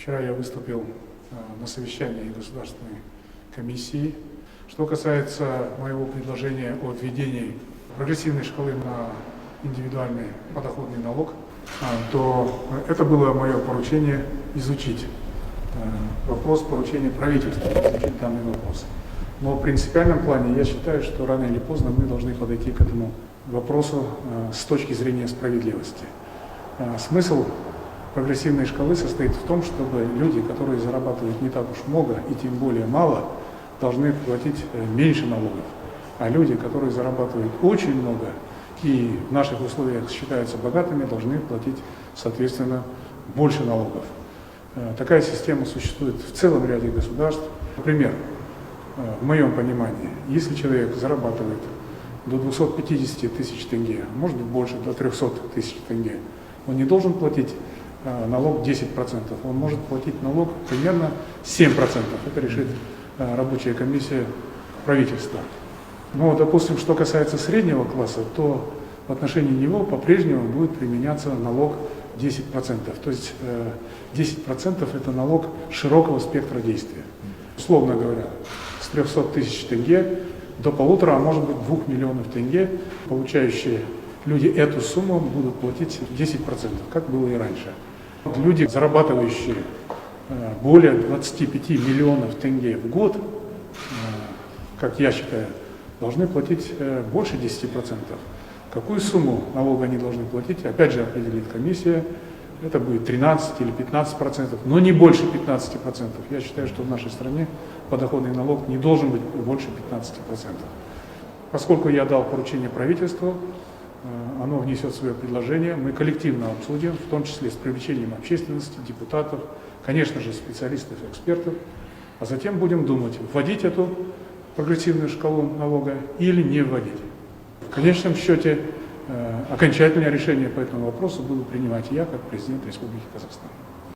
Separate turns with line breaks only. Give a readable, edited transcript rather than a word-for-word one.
Вчера я выступил на совещании Государственной комиссии. Что касается моего предложения о введении прогрессивной шкалы на индивидуальный подоходный налог, то это было мое поручение изучить вопрос, поручение правительства изучить данный вопрос. Но в принципиальном плане я считаю, что рано или поздно мы должны подойти к этому вопросу с точки зрения справедливости. Смысл прогрессивной шкалы состоит в том, чтобы люди, которые зарабатывают не так уж много и тем более мало, должны платить меньше налогов. А люди, которые зарабатывают очень много и в наших условиях считаются богатыми, должны платить, соответственно, больше налогов. Такая система существует в целом ряде государств. Например, в моем понимании, если человек зарабатывает до 250 тысяч тенге, может быть больше, до 300 тысяч тенге, он не должен платить налог 10%, он может платить налог примерно 7%. Это решит рабочая комиссия правительства. Но, допустим, что касается среднего класса, то в отношении него по-прежнему будет применяться налог 10%. То есть 10% это налог широкого спектра действия. Условно говоря, с 300 тысяч тенге до 1,5, а может быть 2 миллионов тенге, получающие люди эту сумму будут платить 10%, как было и раньше. Люди, зарабатывающие более 25 миллионов тенге в год, как я считаю, должны платить больше 10%. Какую сумму налога они должны платить, опять же определит комиссия. Это будет 13 или 15%, но не больше 15%. Я считаю, что в нашей стране подоходный налог не должен быть больше 15%. Поскольку я дал поручение правительству, оно внесет свое предложение, мы коллективно обсудим, в том числе с привлечением общественности, депутатов, конечно же, специалистов и экспертов, а затем будем думать, вводить эту прогрессивную шкалу налога или не вводить. В конечном счете, окончательное решение по этому вопросу буду принимать я, как президент Республики Казахстан.